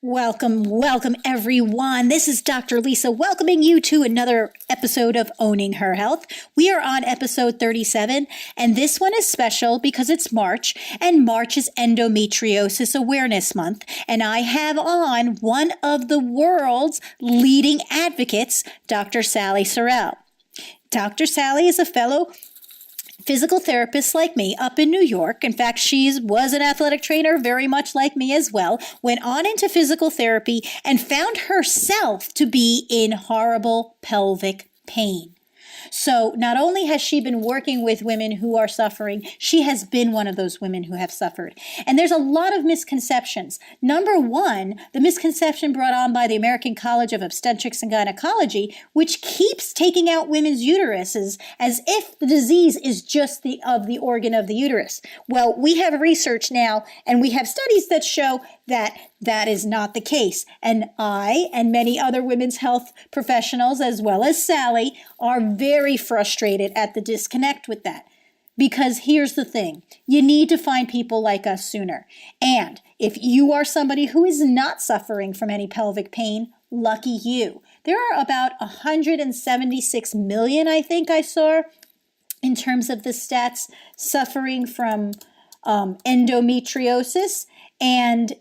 Welcome everyone. This is Dr. Lisa welcoming you to another episode of Owning Her Health. We are on episode 37, and this one is special because it's March, and March is Endometriosis Awareness Month, and I have on one of the world's leading advocates, Dr. Sallie Sarrel. Dr. Sallie is a fellow physical therapist like me up in New York. In fact, she was an athletic trainer very much like me as well, went on into physical therapy and found herself to be in horrible pelvic pain. So not only has she been working with women who are suffering, she has been one of those women who have suffered. And there's a lot of misconceptions. Number one, the misconception brought on by the American College of Obstetrics and Gynecology, which keeps taking out women's uteruses as if the disease is just the organ of the uterus. Well, we have research now, and we have studies that show that that is not the case. And I and many other women's health professionals, as well as Sallie, are very frustrated at the disconnect with that. Because here's the thing, you need to find people like us sooner. And if you are somebody who is not suffering from any pelvic pain, lucky you. There are about 176 million, I think I saw, in terms of the stats, suffering from endometriosis. And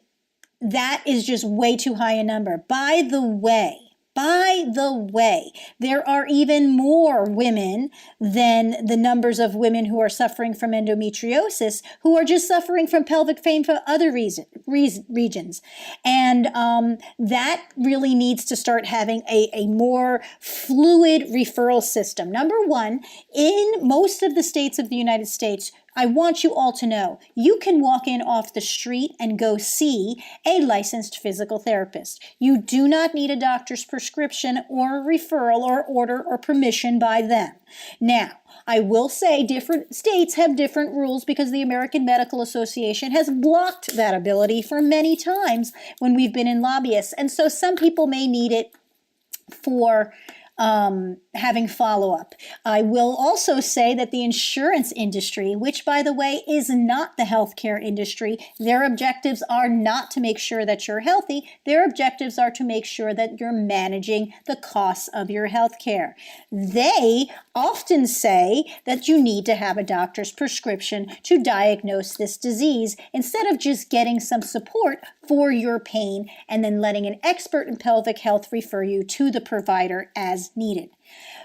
that is just way too high a number. By the way, there are even more women than the numbers of women who are suffering from endometriosis who are just suffering from pelvic pain for other regions. And that really needs to start having a more fluid referral system. Number one, in most of the states of the United States, I want you all to know, you can walk in off the street and go see a licensed physical therapist. You do not need a doctor's prescription or a referral or order or permission by them. Now, I will say different states have different rules because the American Medical Association has blocked that ability for many times when we've been in lobbyists. And so some people may need it for having follow-up. I will also say that the insurance industry, which by the way is not the healthcare industry, their objectives are not to make sure that you're healthy. Their objectives are to make sure that you're managing the costs of your healthcare. They often say that you need to have a doctor's prescription to diagnose this disease instead of just getting some support for your pain and then letting an expert in pelvic health refer you to the provider as needed.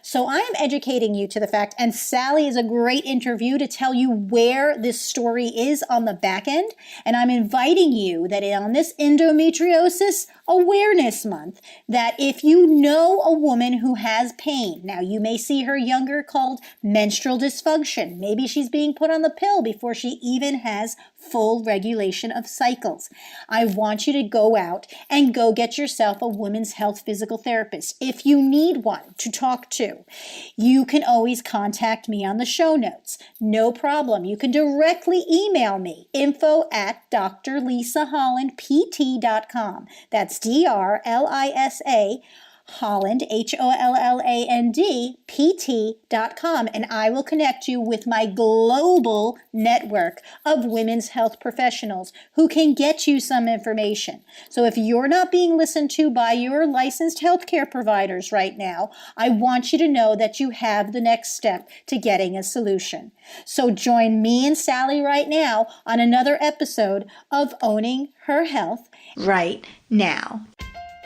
So I am educating you to the fact, and Sallie is a great interview to tell you where this story is on the back end. And I'm inviting you that on this Endometriosis Awareness Month, that if you know a woman who has pain, now you may see her younger called menstrual dysfunction. Maybe she's being put on the pill before she even has full regulation of cycles. I want you to go out and go get yourself a women's health physical therapist. If you need one to talk to, you can always contact me on the show notes. No problem. You can directly email me, info@drlisahollandpt.com. That's DRLISA Holland, HOLLAND, PT.com, and I will connect you with my global network of women's health professionals who can get you some information. So if you're not being listened to by your licensed healthcare providers right now, I want you to know that you have the next step to getting a solution. So join me and Sallie right now on another episode of Owning Her Health right now.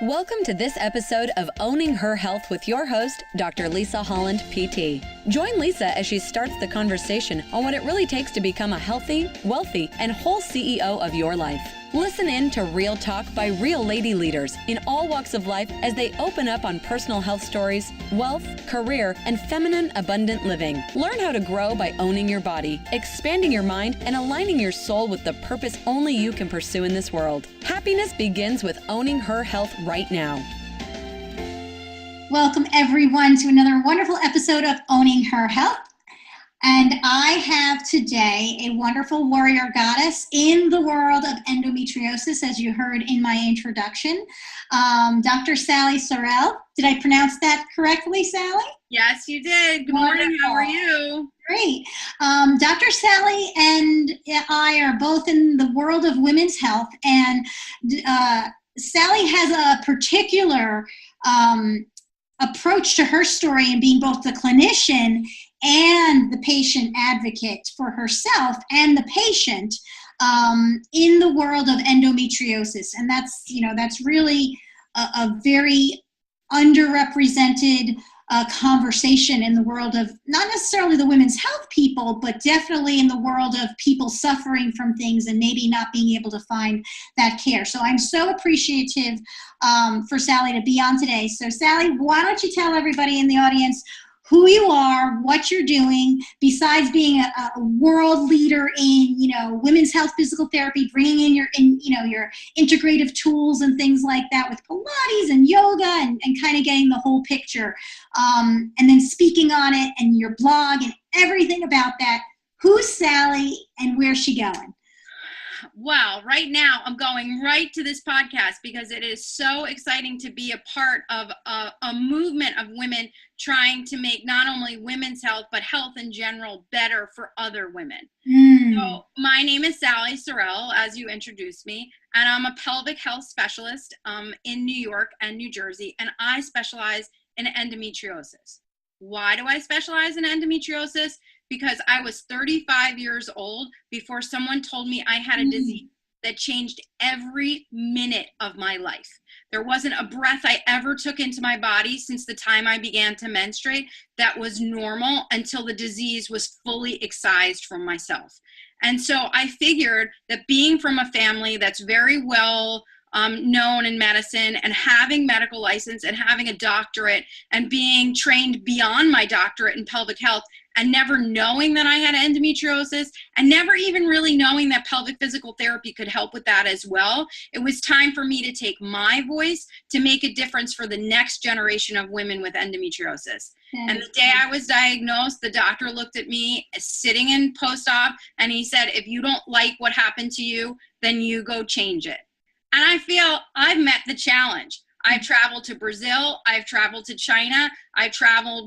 Welcome to this episode of Owning Her Health with your host, Dr. Lisa Holland, PT. Join Lisa as she starts the conversation on what it really takes to become a healthy, wealthy, and whole CEO of your life. Listen in to real talk by real lady leaders in all walks of life as they open up on personal health stories, wealth, career, and feminine abundant living. Learn how to grow by owning your body, expanding your mind, and aligning your soul with the purpose only you can pursue in this world. Happiness begins with owning her health right now. Welcome everyone to another wonderful episode of Owning Her Health. And I have today a wonderful warrior goddess in the world of endometriosis, as you heard in my introduction, Dr. Sallie Sarrel. Did I pronounce that correctly, Sallie? Yes, you did. Good morning. How are you? Great. Dr. Sallie and I are both in the world of women's health, and Sallie has a particular approach to her story in being both the clinician and the patient advocate for herself and the patient in the world of endometriosis. And that's really a very underrepresented conversation in the world of not necessarily the women's health people, but definitely in the world of people suffering from things and maybe not being able to find that care. So I'm so appreciative for Sallie to be on today. So Sallie, why don't you tell everybody in the audience who you are, what you're doing, besides being a world leader in, women's health physical therapy, bringing in your integrative tools and things like that with Pilates and yoga and kind of getting the whole picture. And then speaking on it and your blog and everything about that. Who's Sallie and where's she going? Wow, right now I'm going right to this podcast because it is so exciting to be a part of a movement of women trying to make not only women's health, but health in general better for other women. So my name is Sallie Sarrel, as you introduced me, and I'm a pelvic health specialist in New York and New Jersey, and I specialize in endometriosis. Why do I specialize in endometriosis? Because I was 35 years old before someone told me I had a disease that changed every minute of my life. There wasn't a breath I ever took into my body since the time I began to menstruate that was normal until the disease was fully excised from myself. And so I figured that being from a family that's very well known in medicine and having medical license and having a doctorate and being trained beyond my doctorate in pelvic health and never knowing that I had endometriosis and never even really knowing that pelvic physical therapy could help with that as well, it was time for me to take my voice to make a difference for the next generation of women with endometriosis. And the day I was diagnosed, the doctor looked at me sitting in post-op and he said, if you don't like what happened to you, then you go change it. And I feel I've met the challenge. I've traveled to Brazil, I've traveled to China,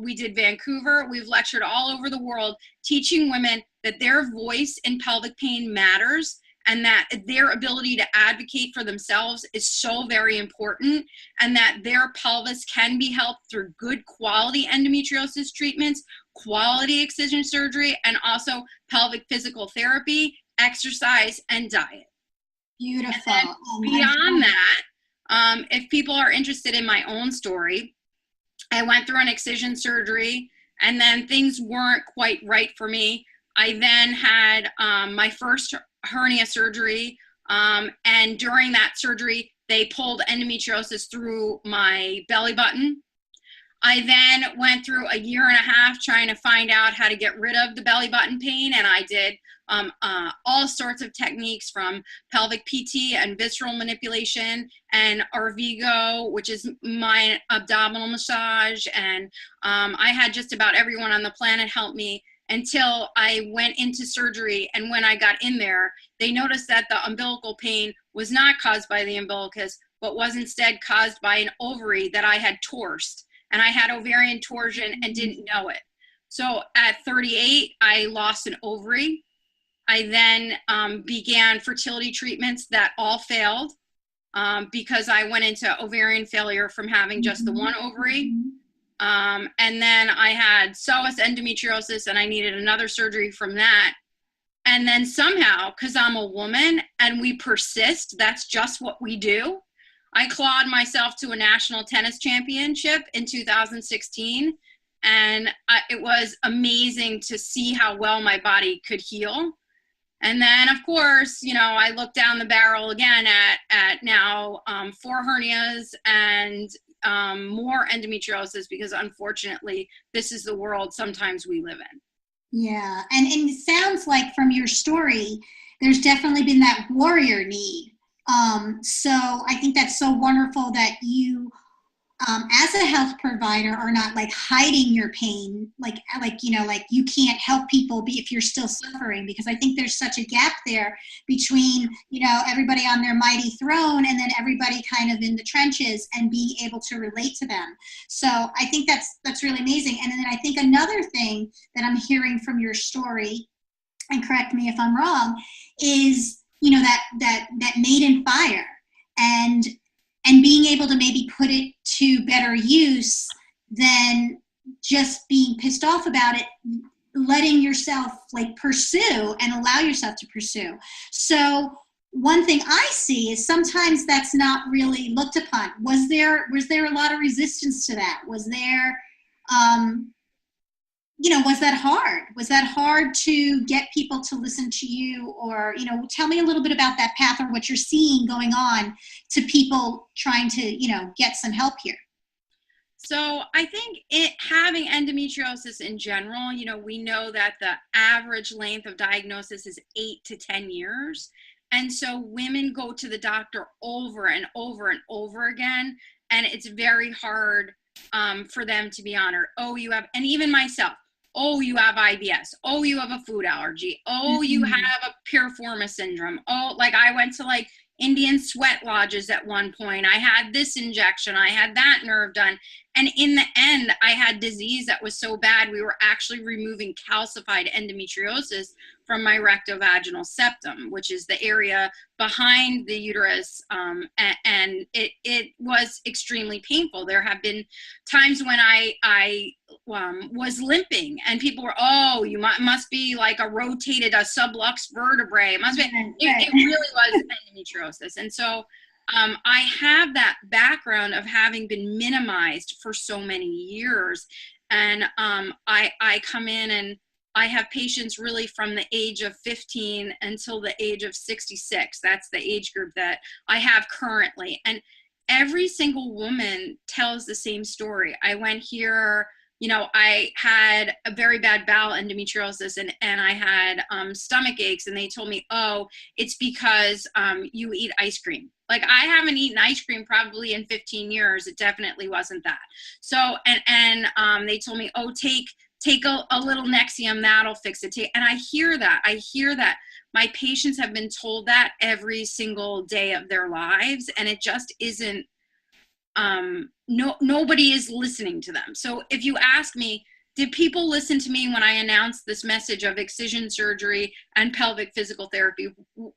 we did Vancouver, we've lectured all over the world, teaching women that their voice in pelvic pain matters and that their ability to advocate for themselves is so very important, and that their pelvis can be helped through good quality endometriosis treatments, quality excision surgery, and also pelvic physical therapy, exercise, and diet. Beautiful. Beyond that, if people are interested in my own story, I went through an excision surgery and then things weren't quite right for me. I then had my first hernia surgery, and during that surgery, they pulled endometriosis through my belly button. I then went through a year and a half trying to find out how to get rid of the belly button pain, and I did all sorts of techniques from pelvic PT and visceral manipulation and Arvigo, which is my abdominal massage, and I had just about everyone on the planet help me until I went into surgery. And when I got in there, they noticed that the umbilical pain was not caused by the umbilicus, but was instead caused by an ovary that I had torsed. And I had ovarian torsion and didn't know it. So at 38, I lost an ovary. I then began fertility treatments that all failed because I went into ovarian failure from having just the one ovary. And then I had psoas endometriosis and I needed another surgery from that. And then somehow, because I'm a woman and we persist, that's just what we do, I clawed myself to a national tennis championship in 2016. And it was amazing to see how well my body could heal. And then, of course, I looked down the barrel again at now 4 hernias and more endometriosis, because unfortunately, this is the world sometimes we live in. Yeah, and it sounds like from your story, there's definitely been that warrior need. So I think that's so wonderful that you, as a health provider, are not like hiding your pain, like you can't help people if you're still suffering, because I think there's such a gap there between, everybody on their mighty throne and then everybody kind of in the trenches and being able to relate to them. So I think that's really amazing. And then I think another thing that I'm hearing from your story, and correct me if I'm wrong, is, that maiden fire. And able to maybe put it to better use than just being pissed off about it, letting yourself like pursue and allow yourself to pursue. So one thing I see is sometimes that's not really looked upon. Was there a lot of resistance to that? Was there, was that hard? Was that hard to get people to listen to you? Or, tell me a little bit about that path or what you're seeing going on to people trying to, get some help here. So I think having endometriosis in general, we know that the average length of diagnosis is 8 to 10 years. And so women go to the doctor over and over and over again, and it's very hard for them to be honored. Oh, you have, and even myself, oh, you have IBS. Oh, you have a food allergy. Oh, you have a piriformis syndrome. Oh, like I went to like Indian sweat lodges at one point. I had this injection. I had that nerve done. And in the end, I had disease that was so bad, we were actually removing calcified endometriosis from my rectovaginal septum, which is the area behind the uterus. And it was extremely painful. There have been times when I was limping and people were, oh, you must be like a sublux vertebrae. It must be, it really was endometriosis. And so I have that background of having been minimized for so many years. And I come in and I have patients really from the age of 15 until the age of 66. That's the age group that I have currently. And every single woman tells the same story. I went here, I had a very bad bowel endometriosis and I had stomach aches, and they told me, oh, it's because you eat ice cream. Like I haven't eaten ice cream probably in 15 years. It definitely wasn't that. So, and they told me, oh, take a little Nexium, that'll fix it. And I hear that. My patients have been told that every single day of their lives, and it just isn't, nobody is listening to them. So if you ask me, did people listen to me when I announced this message of excision surgery and pelvic physical therapy?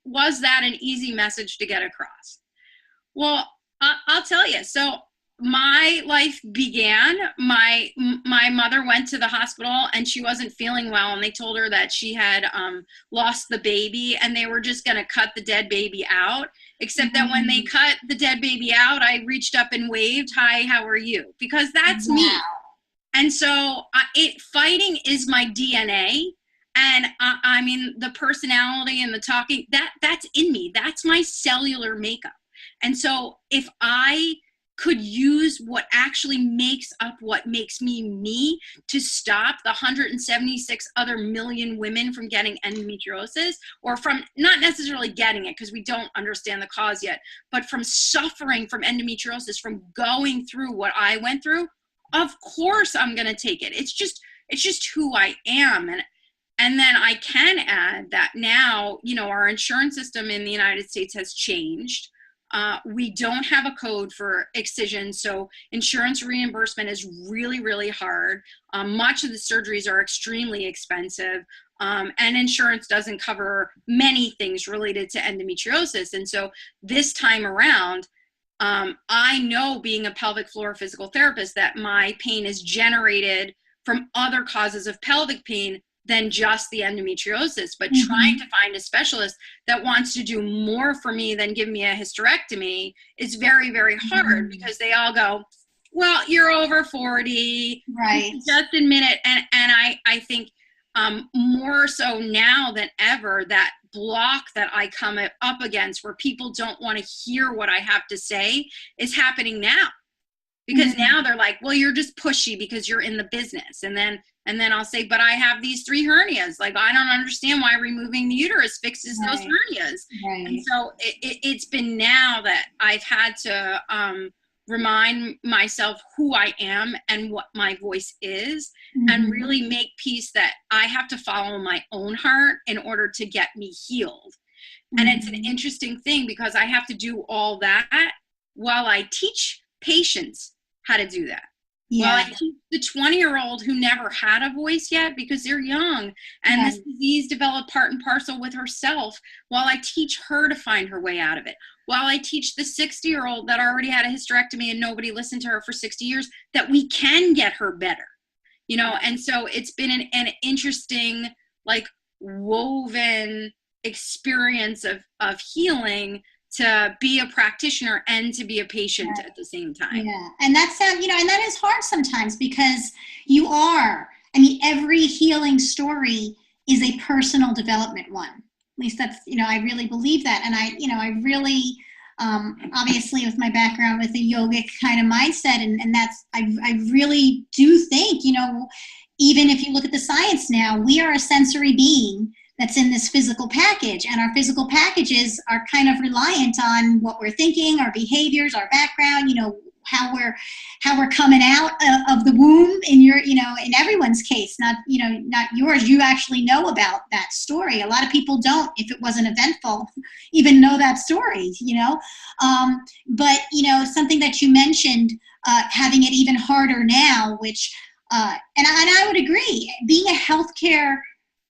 Was that an easy message to get across? Well, I'll tell you. So my life began, my mother went to the hospital and she wasn't feeling well, and they told her that she had lost the baby and they were just going to cut the dead baby out, except that when they cut the dead baby out, I reached up and waved, hi, how are you? Because that's me. And so fighting is my DNA. And I mean, the personality and the talking, that's in me. That's my cellular makeup. And so if I could use what actually makes up what makes me me to stop the 176 other million women from getting endometriosis, or from not necessarily getting it because we don't understand the cause yet, but from suffering from endometriosis, from going through what I went through, of course I'm going to take it. It's just who I am. And then I can add that now, our insurance system in the United States has changed. We don't have a code for excision, so insurance reimbursement is really, really hard. Much of the surgeries are extremely expensive, and insurance doesn't cover many things related to endometriosis. And so this time around, I know, being a pelvic floor physical therapist, that my pain is generated from other causes of pelvic pain than just the endometriosis, but trying to find a specialist that wants to do more for me than give me a hysterectomy is very, very hard, because they all go, well, you're over 40, right? Just admit it. And I think more so now than ever, that block that I come up against where people don't want to hear what I have to say is happening now. Because now they're like, well, you're just pushy because you're in the business. And then I'll say, but I have these 3 hernias. Like, I don't understand why removing the uterus fixes those hernias. Right. And so it's been now that I've had to remind myself who I am and what my voice is, and really make peace that I have to follow my own heart in order to get me healed. And it's an interesting thing, because I have to do all that while I teach patients how to do that. Well, I teach the 20-year-old who never had a voice yet, because they're young, and this disease developed part and parcel with herself, while I teach her to find her way out of it. while I teach the 60-year-old that already had a hysterectomy and nobody listened to her for 60 years, that we can get her better, you know? And so it's been an interesting, like, woven experience of healing, to be a practitioner and to be a patient at the same time. Yeah, and that's, you know, and that is hard sometimes, because every healing story is a personal development one. At least that's, you know, I really believe that. And I really, obviously with my background with the yogic kind of mindset, and that's, I really do think, you know, even if you look at the science now, we are a sensory being that's in this physical package, and our physical packages are kind of reliant on what we're thinking, our behaviors, our background, you know, how we're coming out of the womb in your, you know, in everyone's case, not yours. You actually know about that story. A lot of people don't, if it wasn't eventful, even know that story, you know. But, you know, something that you mentioned, having it even harder now, which, and I would agree, being a healthcare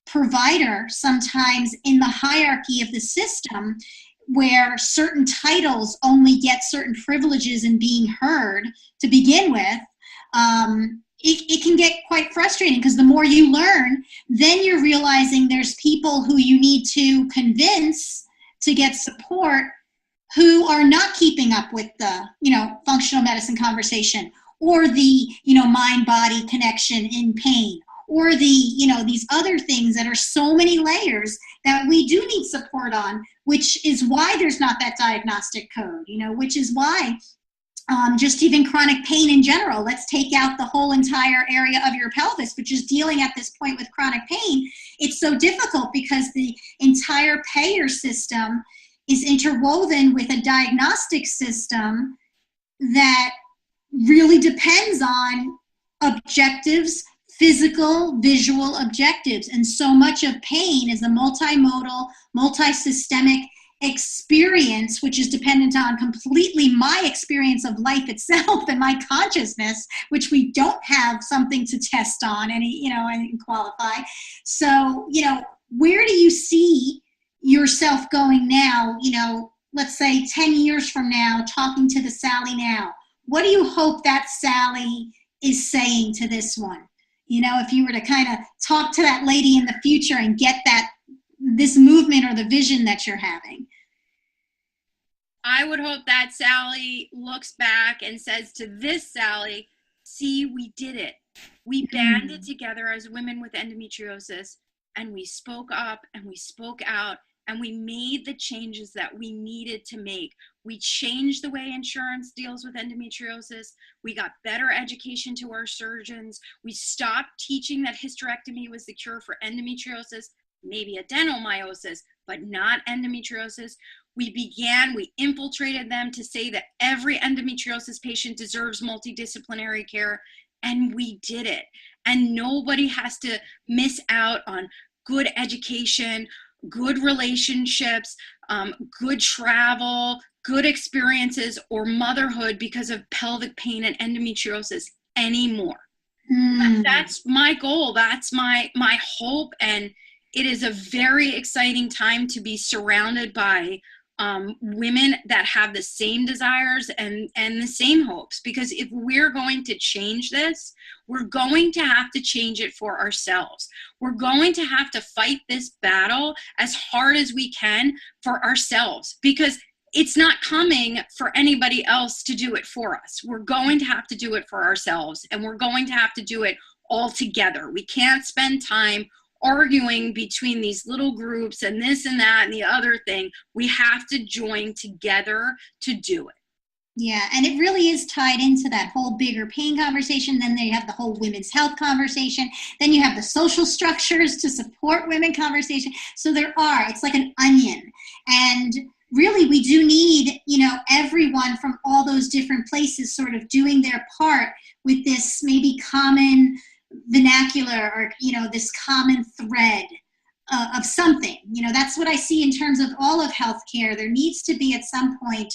provider sometimes in the hierarchy of the system, where certain titles only get certain privileges in being heard to begin with, it can get quite frustrating, because the more you learn, then you're realizing there's people who you need to convince to get support who are not keeping up with the, you know, functional medicine conversation, or the, you know, mind-body connection in pain, or the, you know, these other things that are so many layers that we do need support on, which is why there's not that diagnostic code, you know, which is why just even chronic pain in general, let's take out the whole entire area of your pelvis, which is dealing at this point with chronic pain. It's so difficult because the entire payer system is interwoven with a diagnostic system that really depends on objectives, physical, visual objectives. And so much of pain is a multimodal, multisystemic experience, which is dependent on completely my experience of life itself and my consciousness, which we don't have something to test on and qualify. So, you know, where do you see yourself going now, you know, let's say 10 years from now, talking to the Sallie now? What do you hope that Sallie is saying to this one? You know, if you were to kind of talk to that lady in the future and get this movement or the vision that you're having. I would hope that Sallie looks back and says to this Sallie, see, we did it. We banded together as women with endometriosis, and we spoke up and we spoke out, and we made the changes that we needed to make. We changed the way insurance deals with endometriosis. We got better education to our surgeons. We stopped teaching that hysterectomy was the cure for endometriosis, maybe adenomyosis, but not endometriosis. We infiltrated them to say that every endometriosis patient deserves multidisciplinary care, and we did it. And nobody has to miss out on good education, good relationships, good travel, good experiences, or motherhood because of pelvic pain and endometriosis anymore. That's my goal. That's my hope. And it is a very exciting time to be surrounded by women that have the same desires and the same hopes. Because if we're going to change this, we're going to have to change it for ourselves. We're going to have to fight this battle as hard as we can for ourselves, because it's not coming for anybody else to do it for us. We're going to have to do it for ourselves, and we're going to have to do it all together. We can't spend time arguing between these little groups and this and that and the other thing. We have to join together to do it. Yeah, and it really is tied into that whole bigger pain conversation. Then they have the whole women's health conversation. Then you have the social structures to support women conversation. So it's like an onion. And really, we do need, you know, everyone from all those different places sort of doing their part with this maybe common vernacular, or, you know, this common thread of something. You know, that's what I see in terms of all of healthcare. There needs to be at some point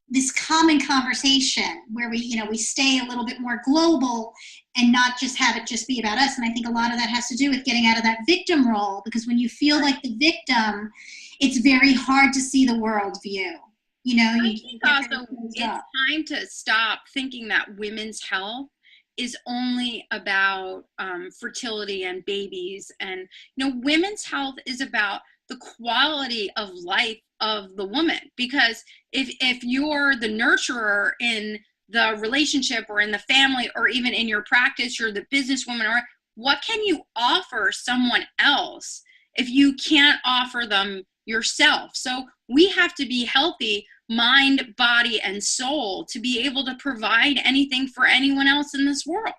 this common conversation where we stay a little bit more global and not just have it just be about us. And I think a lot of that has to do with getting out of that victim role, because when you feel like the victim, it's very hard to see the world view. You know, I you think get also very closed it's up. time to stop thinking that women's health is only about fertility and babies. And, you know, women's health is about the quality of life of the woman. Because if you're the nurturer in the relationship or in the family or even in your practice, you're the businesswoman, or what can you offer someone else if you can't offer them yourself? So we have to be healthy, mind, body, and soul, to be able to provide anything for anyone else in this world.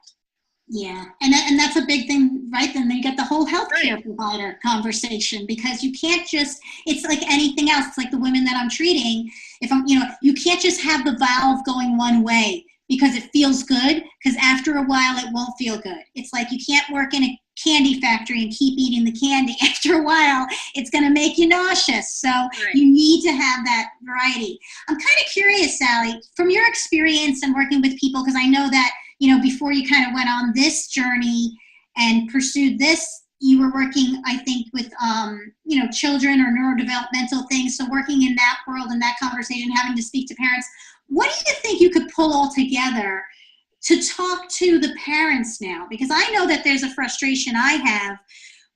Yeah, and that's a big thing, right? Then you get the whole healthcare Right. provider conversation, because you can't just, it's like anything else. It's like the women that I'm treating. If I'm, you know, you can't just have the valve going one way because it feels good, because after a while it won't feel good. It's like you can't work in a candy factory and keep eating the candy. After a while, it's going to make you nauseous. So Right. you need to have that variety. I'm kind of curious, Sallie, from your experience and working with people, because I know that, you know, before you kind of went on this journey and pursued this, you were working, I think, with, you know, children or neurodevelopmental things. So working in that world and that conversation, having to speak to parents, what do you think you could pull all together to talk to the parents now? Because I know that there's a frustration I have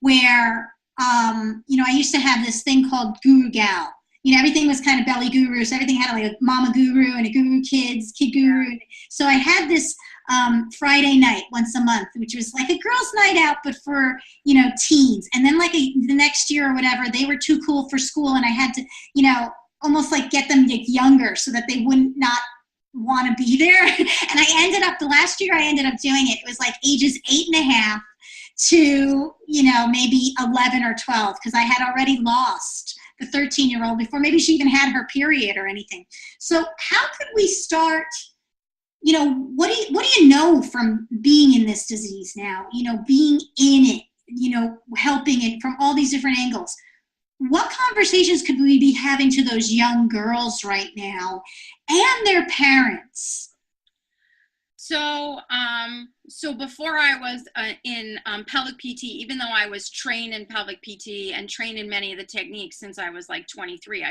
where, you know, I used to have this thing called Guru Gal. You know, everything was kind of belly gurus. Everything had like a mama guru and a guru kids, kid guru. So I had this Friday night once a month, which was like a girls' night out, but for, you know, teens. And then like the next year or whatever, they were too cool for school, and I had to, you know, almost like get them to get younger so that they wouldn't not want to be there. And I ended up, the last year I ended up doing it, it was like ages 8.5 to, you know, maybe 11 or 12, because I had already lost the 13-year-old before maybe she even had her period or anything. So how could we start, you know, what do you know from being in this disease now, you know, being in it, you know, helping it from all these different angles? What conversations could we be having to those young girls right now and their parents? So, so before I was in pelvic PT, even though I was trained in pelvic PT and trained in many of the techniques since I was like 23,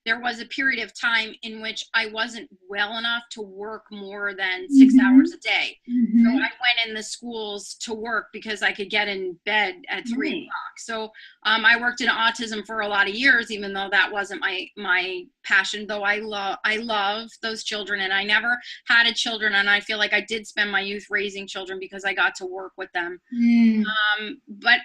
there was a period of time in which I wasn't well enough to work more than 6 hours a day. So I went in the schools to work because I could get in bed at 3 o'clock. So I worked in autism for a lot of years, even though that wasn't my passion, though I love those children, and I never had a children, and I feel like I did spend my youth raising children because I got to work with them. But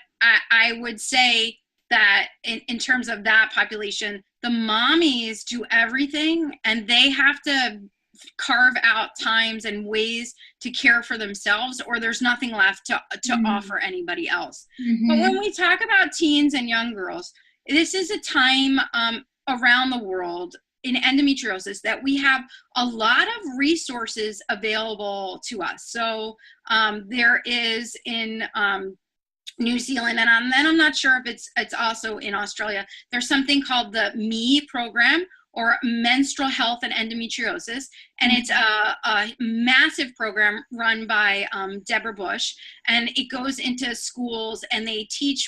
I would say that in terms of that population, the mommies do everything, and they have to carve out times and ways to care for themselves, or there's nothing left to offer anybody else. But when we talk about teens and young girls, this is a time around the world in endometriosis that we have a lot of resources available to us. So there is in New Zealand, and then I'm not sure if it's also in Australia, there's something called the ME program, or Menstrual Health and Endometriosis, and it's a massive program run by Deborah Bush, and it goes into schools, and they teach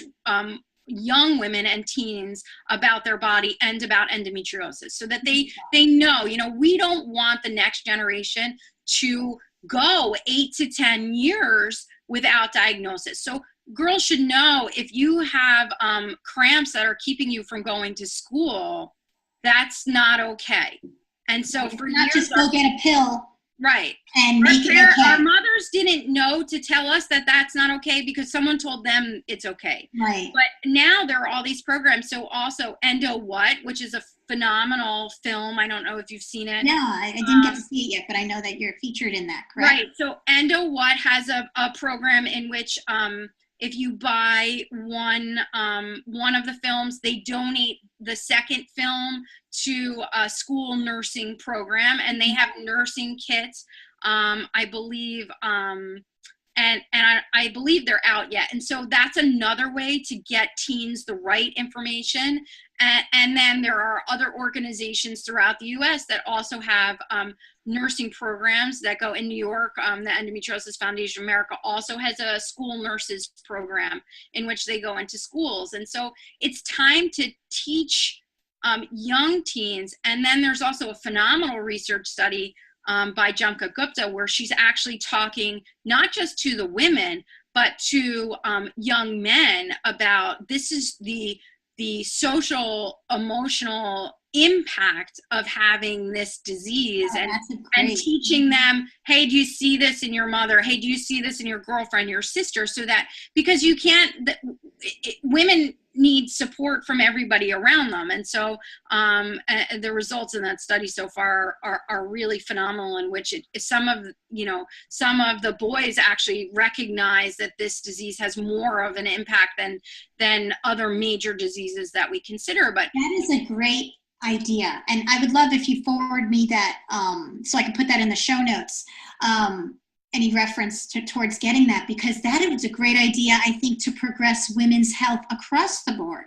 young women and teens about their body and about endometriosis, so that they know, you know, we don't want the next generation to go 8 to 10 years without diagnosis. So girls should know, if you have cramps that are keeping you from going to school, that's not okay. And so for not years, just go get a pill, right, and make it okay. Our mothers didn't know to tell us that that's not okay because someone told them it's okay. Right. But now there are all these programs. So also Endo What, which is a phenomenal film. I don't know if you've seen it. No, I didn't get to see it yet, but I know that you're featured in that, correct? Right. So Endo What has a program in which if you buy one of the films, they donate the second film to a school nursing program, and they have nursing kits. I believe I believe they're out yet. And so that's another way to get teens the right information. And then there are other organizations throughout the U.S. that also have nursing programs that go in New York. The Endometriosis Foundation of America also has a school nurses program in which they go into schools. And so it's time to teach young teens. And then there's also a phenomenal research study by Jamka Gupta, where she's actually talking not just to the women, but to young men about this is the social, emotional impact of having this disease, and teaching them, hey, do you see this in your mother? Hey, do you see this in your girlfriend, your sister? So that, because you can't, women need support from everybody around them. And so the results in that study so far are really phenomenal, in which some of the boys actually recognize that this disease has more of an impact than other major diseases that we consider. But that is a great idea. And I would love if you forward me that so I can put that in the show notes. Any reference towards getting that, because that was a great idea, I think, to progress women's health across the board.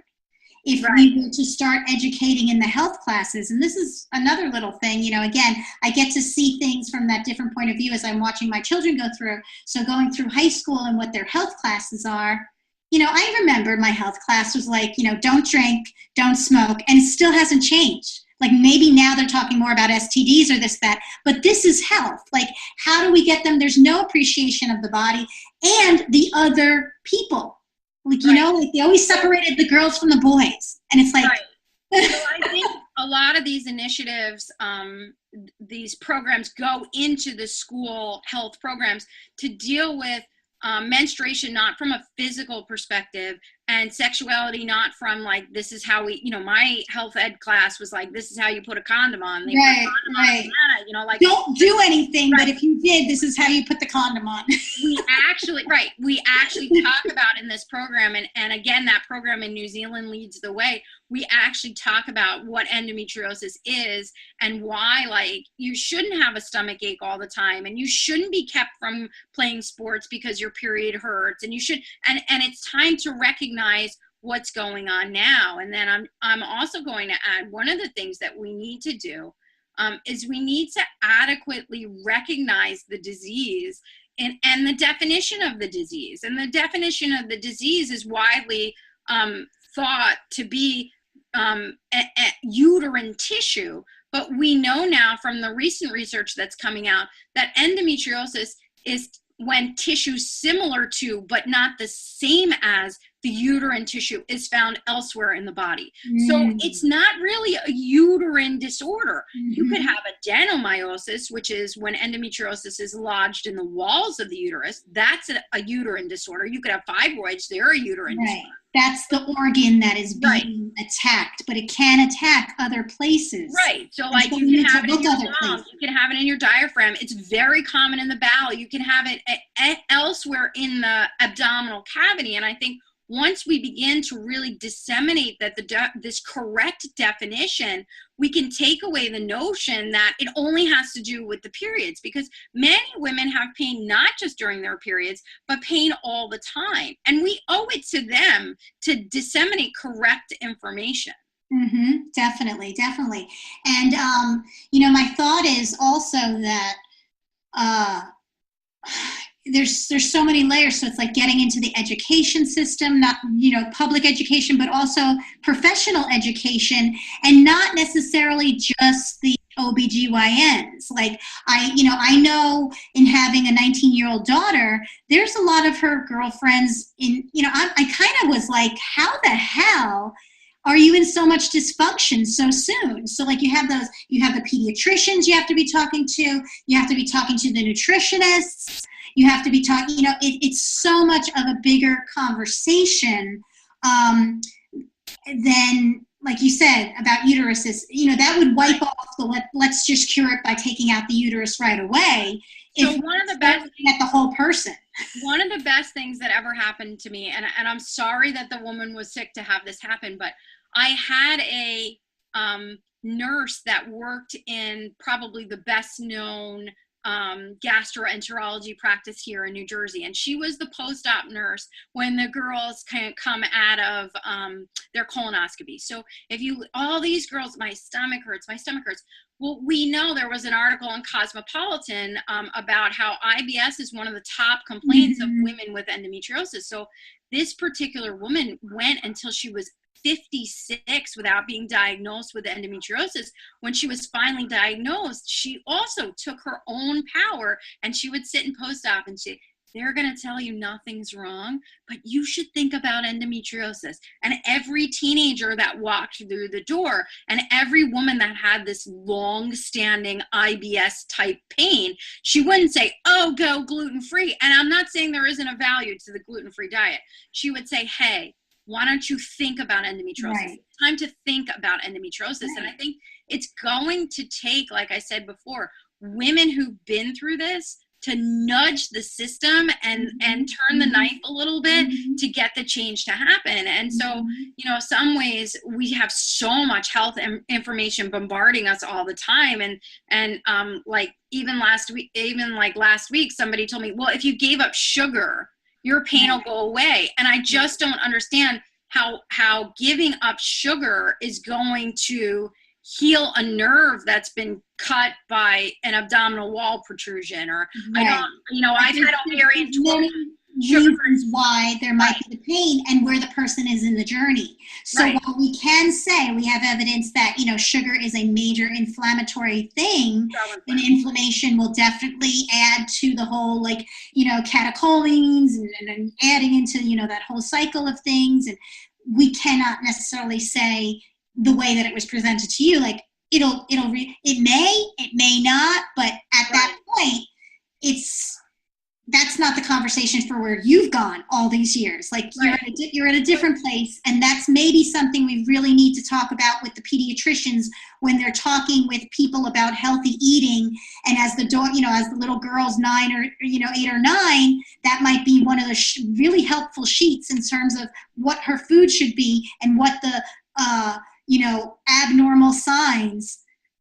If we were to start educating in the health classes, and this is another little thing, again, I get to see things from that different point of view as I'm watching my children go through. So going through high school and what their health classes are, I remember my health class was like, don't drink, don't smoke, and it still hasn't changed. Like, maybe now they're talking more about STDs or this, that, but this is health. Like, how do we get them? There's no appreciation of the body and the other people. Like, like they always separated the girls from the boys. And it's like. Right. So I think a lot of these initiatives, these programs go into the school health programs to deal with menstruation, not from a physical perspective, and sexuality, not from like, this is how we, my health ed class was like, this is how you put a condom on. They put a condom on Anna, like, don't do anything, but if you did, this is how you put the condom on. we actually talk about in this program, and again, that program in New Zealand leads the way. We actually talk about what endometriosis is and why, like, you shouldn't have a stomach ache all the time, and you shouldn't be kept from playing sports because your period hurts, and you should, and it's time to recognize what's going on now. And then I'm also going to add, one of the things that we need to do is we need to adequately recognize the disease and the definition of the disease. And the definition of the disease is widely thought to be uterine tissue. But we know now from the recent research that's coming out that endometriosis is when tissue similar to, but not the same as, the uterine tissue is found elsewhere in the body. So it's not really a uterine disorder. You could have adenomyosis, which is when endometriosis is lodged in the walls of the uterus. That's a uterine disorder. You could have fibroids. They're a uterine disorder. That's the organ that is being attacked, but it can attack other places. Right. So like you can have it in your lungs, you can have it in your diaphragm. It's very common in the bowel. You can have it elsewhere in the abdominal cavity. And I think once we begin to really disseminate that this correct definition, we can take away the notion that it only has to do with the periods, because many women have pain not just during their periods, but pain all the time. And we owe it to them to disseminate correct information. Definitely. And, my thought is also that there's so many layers. So it's like getting into the education system, not, public education, but also professional education, and not necessarily just the OBGYNs. Like, I know in having a 19-year-old daughter, there's a lot of her girlfriends I kind of was like, how the hell are you in so much dysfunction so soon? So like you have the pediatricians you have to be talking to, you have to be talking to the nutritionists, you have to be talking, it's so much of a bigger conversation than, like you said, about uteruses. That would wipe off the let's just cure it by taking out the uterus right away. So one of the best looking at the whole person. One of the best things that ever happened to me, and I'm sorry that the woman was sick to have this happen, but I had a nurse that worked in probably the best known gastroenterology practice here in New Jersey. And she was the post-op nurse when the girls can come out of their colonoscopy. So all these girls, my stomach hurts. Well, we know there was an article in Cosmopolitan about how IBS is one of the top complaints of women with endometriosis. So this particular woman went until she was 56 without being diagnosed with endometriosis. When she was finally diagnosed, she also took her own power, and she would sit in post-op and say, they're going to tell you nothing's wrong, but you should think about endometriosis. And every teenager that walked through the door, and every woman that had this long-standing IBS type pain, she wouldn't say, oh, go gluten-free. And I'm not saying there isn't a value to the gluten-free diet. She would say, hey, why don't you think about endometriosis? Right. It's time to think about endometriosis. Right. And I think it's going to take, like I said before, women who've been through this to nudge the system and turn the knife a little bit to get the change to happen. And so, some ways we have so much health information bombarding us all the time. And like last week, somebody told me, well, if you gave up sugar, your pain will go away. And I just don't understand how giving up sugar is going to heal a nerve that's been cut by an abdominal wall protrusion, or I've had ovarian reasons why there might be the pain and where the person is in the journey. So while we can say we have evidence that, sugar is a major inflammatory thing, and inflammation will definitely add to the whole, catecholamines and adding into, that whole cycle of things. And we cannot necessarily say the way that it was presented to you, like it may not, but at that point, that's not the conversation for where you've gone all these years. Like you're at a different place, and that's maybe something we really need to talk about with the pediatricians when they're talking with people about healthy eating. And as the as the little girl's 9 or 8 or 9, that might be one of the really helpful sheets in terms of what her food should be and what the abnormal signs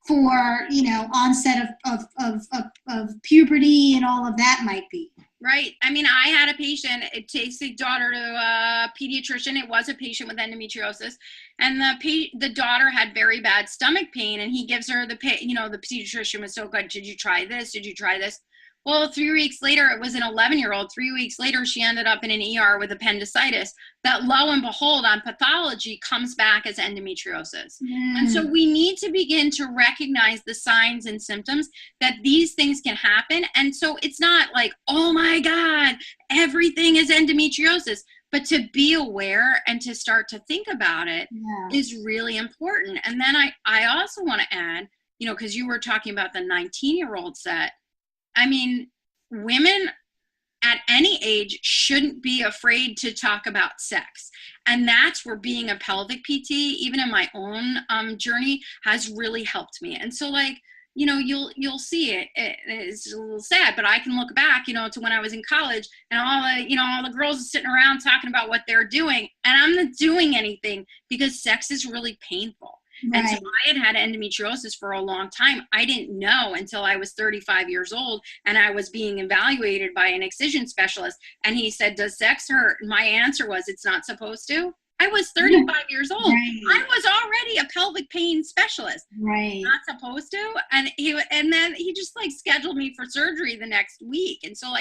for, onset of puberty and all of that might be. Right. I mean, I had a patient, it takes a daughter to a pediatrician. It was a patient with endometriosis, and the daughter had very bad stomach pain, and he gives her the pediatrician was so good. Did you try this? Did you try this? Well, 3 weeks later, it was an 11-year-old. 3 weeks later, she ended up in an ER with appendicitis that, lo and behold, on pathology comes back as endometriosis. And so we need to begin to recognize the signs and symptoms that these things can happen. And so it's not like, oh my God, everything is endometriosis. But to be aware and to start to think about it is really important. And then I also want to add, because you were talking about the 19-year-old set, I mean, women at any age shouldn't be afraid to talk about sex. And that's where being a pelvic PT, even in my own journey, has really helped me. And so you'll see it. It's a little sad, but I can look back, to when I was in college, and all the girls are sitting around talking about what they're doing, and I'm not doing anything because sex is really painful. Right. And so I had endometriosis for a long time. I didn't know until I was 35 years old, and I was being evaluated by an excision specialist. And he said, does sex hurt? And my answer was, it's not supposed to. I was 35 years old. Right. I was already a pelvic pain specialist. Right. Not supposed to. And then he just scheduled me for surgery the next week. And so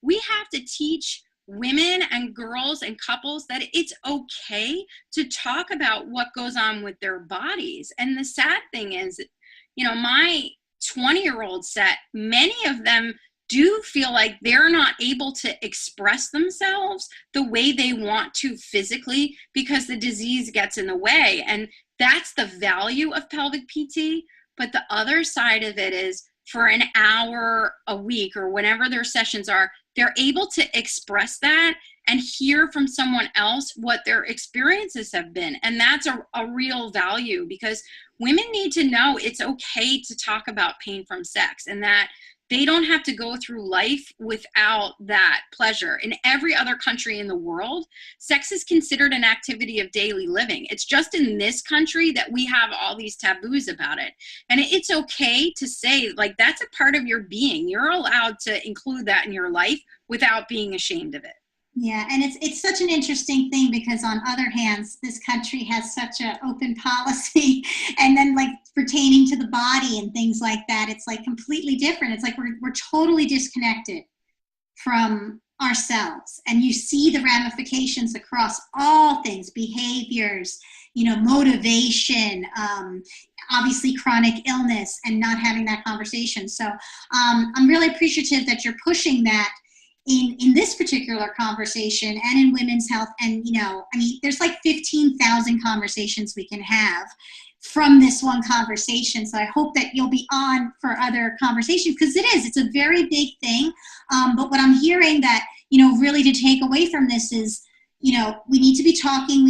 we have to teach women and girls and couples that it's okay to talk about what goes on with their bodies. And the sad thing is, my 20-year-old set, many of them do feel like they're not able to express themselves the way they want to physically because the disease gets in the way. And that's the value of pelvic PT. But the other side of it is, for an hour a week or whenever their sessions are, they're able to express that and hear from someone else what their experiences have been. And that's a real value, because women need to know it's okay to talk about pain from sex, and that they don't have to go through life without that pleasure. In every other country in the world, sex is considered an activity of daily living. It's just in this country that we have all these taboos about it. And it's okay to say, like, that's a part of your being. You're allowed to include that in your life without being ashamed of it. Yeah, and it's such an interesting thing because on other hands, this country has such an open policy, and then like pertaining to the body and things like that, it's like completely different. It's like we're totally disconnected from ourselves, and you see the ramifications across all things, behaviors, motivation, obviously chronic illness, and not having that conversation. So I'm really appreciative that you're pushing that in this particular conversation and in women's health. And, there's like 15,000 conversations we can have from this one conversation. So I hope that you'll be on for other conversations, because it's a very big thing. But what I'm hearing that, really to take away from this is, we need to be talking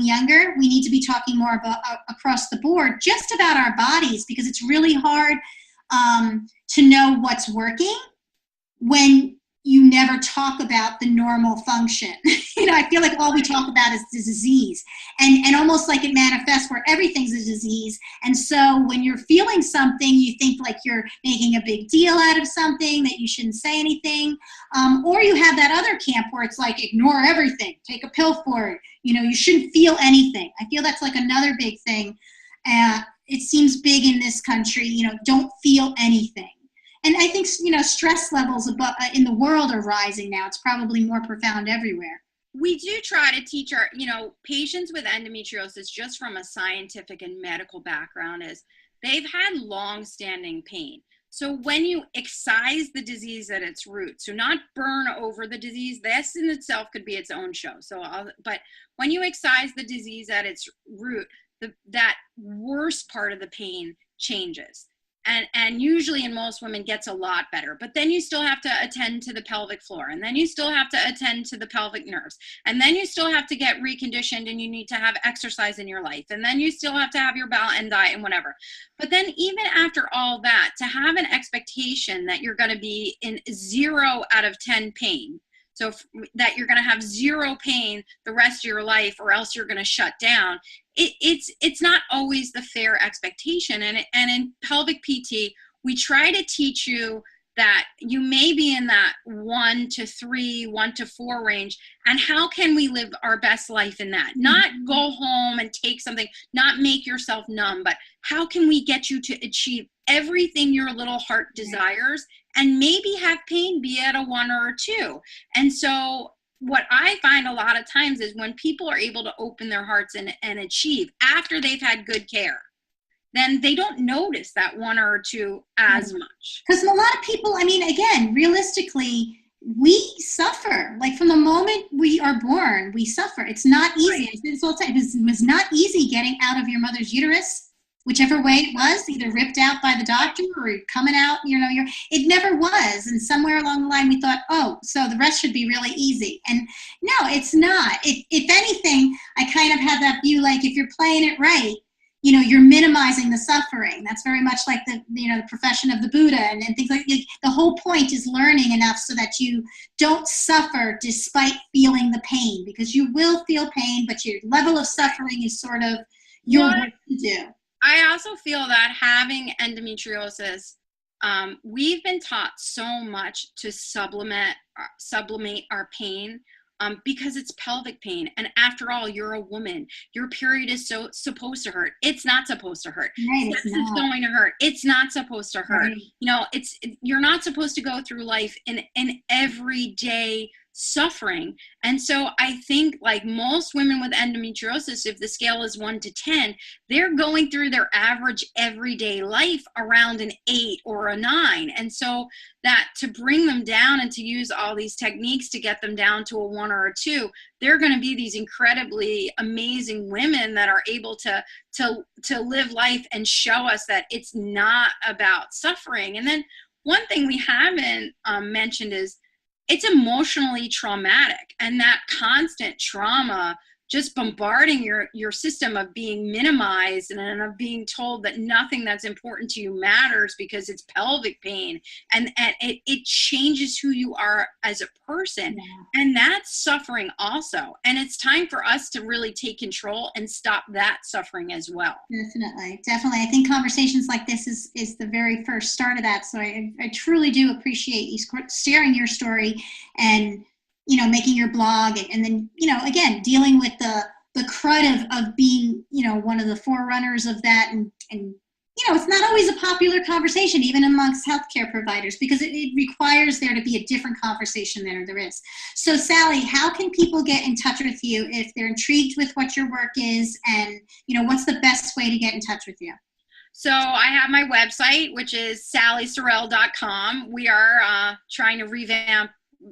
younger. We need to be talking more about across the board, just about our bodies, because it's really hard to know what's working when you never talk about the normal function. I feel like all we talk about is the disease, and almost like it manifests where everything's a disease. And so when you're feeling something, you think like you're making a big deal out of something, that you shouldn't say anything. Or you have that other camp where it's like, ignore everything, take a pill for it. You shouldn't feel anything. I feel that's like another big thing. It seems big in this country, don't feel anything. And I think, stress levels in the world are rising now. It's probably more profound everywhere. We do try to teach our, patients with endometriosis, just from a scientific and medical background, is they've had long-standing pain. So when you excise the disease at its root, so not burn over the disease, this in itself could be its own show. But when you excise the disease at its root, that worst part of the pain changes. And usually in most women gets a lot better, but then you still have to attend to the pelvic floor, and then you still have to attend to the pelvic nerves, and then you still have to get reconditioned, and you need to have exercise in your life, and then you still have to have your bowel and diet and whatever. But then even after all that, to have an expectation that you're going to be in 0 out of 10 pain, so that you're going to have 0 pain the rest of your life, or else you're going to shut down. It's not always the fair expectation. And in pelvic PT, we try to teach you that you may be in that 1 to 3, 1 to 4 range. And how can we live our best life in that? Not go home and take something, not make yourself numb, but how can we get you to achieve everything your little heart desires, and maybe have pain be at a 1 or a 2. And so what I find a lot of times is when people are able to open their hearts and achieve after they've had good care, then they don't notice that 1 or 2 as much. Because a lot of people, again, realistically, we suffer. Like from the moment we are born, we suffer. It's not easy. Right. I say this all the time. It was not easy getting out of your mother's uterus, whichever way it was, either ripped out by the doctor or coming out, it never was. And somewhere along the line we thought, oh, so the rest should be really easy. And no, it's not. If anything, I kind of had that view, like if you're playing it right, you're minimizing the suffering. That's very much like the profession of the Buddha and things like that. The whole point is learning enough so that you don't suffer despite feeling the pain, because you will feel pain, but your level of suffering is sort of your work to do. I also feel that having endometriosis, we've been taught so much to sublimate our pain, because it's pelvic pain. And after all, you're a woman. Your period is supposed to hurt. It's not supposed to hurt. Right, Sex is going to hurt. It's not supposed to hurt. Right. You're not supposed to go through life in everyday suffering. And so I think, like most women with endometriosis, if the scale is 1 to 10, they're going through their average everyday life around an 8 or a 9. And so that to bring them down and to use all these techniques to get them down to a 1 or a 2, they're going to be these incredibly amazing women that are able to live life and show us that it's not about suffering. And then one thing we haven't mentioned is it's emotionally traumatic, and that constant trauma just bombarding your system of being minimized and of being told that nothing that's important to you matters because it's pelvic pain, and it changes who you are as a person. And that's suffering also, and it's time for us to really take control and stop that suffering as well. Definitely I think conversations like this is the very first start of that. So I truly do appreciate you sharing your story and making your blog, and then, again, dealing with the crud of being, one of the forerunners of that. And it's not always a popular conversation, even amongst healthcare providers, because it requires there to be a different conversation than there is. So, Sallie, how can people get in touch with you if they're intrigued with what your work is, and, what's the best way to get in touch with you? So I have my website, which is salliesarrel.com. We are trying to revamp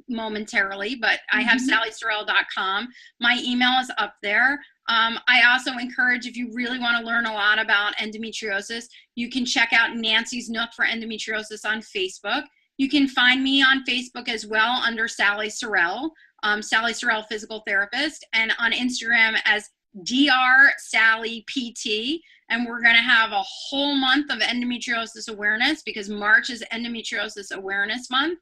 momentarily, but I have salliesarrel.com. My email is up there. I also encourage, if you really want to learn a lot about endometriosis, you can check out Nancy's Nook for Endometriosis on Facebook. You can find me on Facebook as well under Sallie Sarrel, Sallie Sarrel Physical Therapist, and on Instagram as Dr. Sallie PT. And we're going to have a whole month of endometriosis awareness, because March is Endometriosis Awareness Month.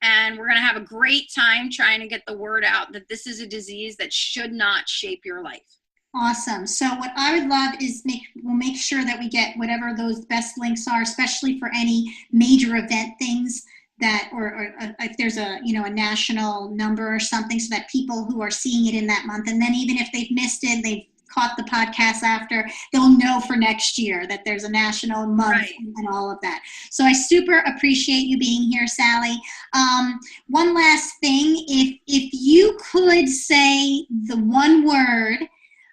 And we're going to have a great time trying to get the word out that this is a disease that should not shape your life. Awesome. So what I would love is we'll make sure that we get whatever those best links are, especially for any major event things that, or if there's a national number or something, so that people who are seeing it in that month, and then even if they've missed it, they've caught the podcast after, they'll know for next year that there's a national month and all of that. So I super appreciate you being here, Sallie. One last thing, if you could say the one word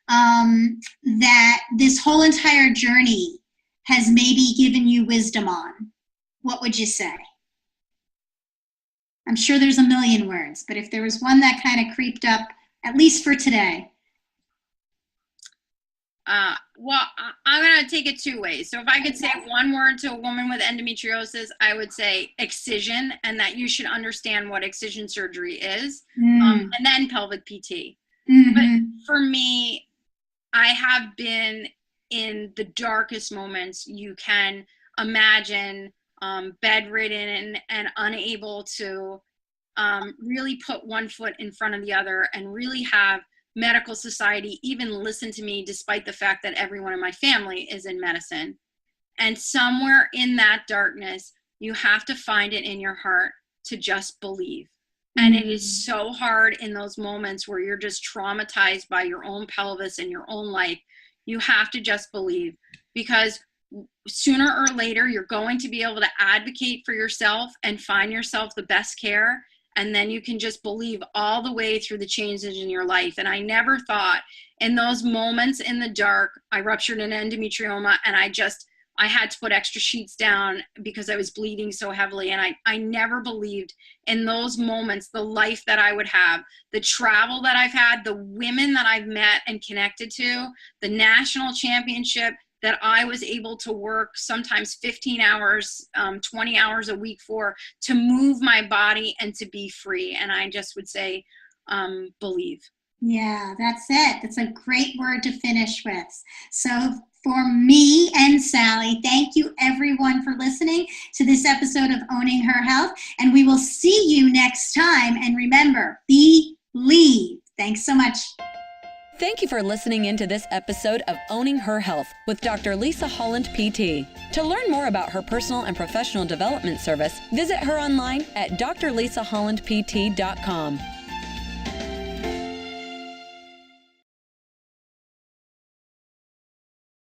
that this whole entire journey has maybe given you wisdom on, what would you say? I'm sure there's a million words, but if there was one that kind of creeped up, at least for today. Well, I'm going to take it two ways. So if I could say one word to a woman with endometriosis, I would say excision, and that you should understand what excision surgery is, and then pelvic PT. But for me, I have been in the darkest moments you can imagine, bedridden and unable to really put one foot in front of the other, and really have medical society even listen to me, despite the fact that everyone in my family is in medicine. And somewhere in that darkness, you have to find it in your heart to just believe. And it is so hard in those moments where you're just traumatized by your own pelvis and your own life. You have to just believe, because sooner or later, you're going to be able to advocate for yourself and find yourself the best care. And then you can just believe all the way through the changes in your life. And I never thought, in those moments in the dark, I ruptured an endometrioma, and I had to put extra sheets down because I was bleeding so heavily. And I never believed in those moments the life that I would have, the travel that I've had, the women that I've met and connected to, the national championship that I was able to work sometimes 15 hours, 20 hours a week to move my body and to be free. And I just would say, believe. Yeah, that's it. That's a great word to finish with. So for me and Sallie, thank you everyone for listening to this episode of Owning Her Health. And we will see you next time. And remember, believe. Thanks so much. Thank you for listening into this episode of Owning Her Health with Dr. Lisa Holland, PT. To learn more about her personal and professional development service, visit her online at drlisahollandpt.com.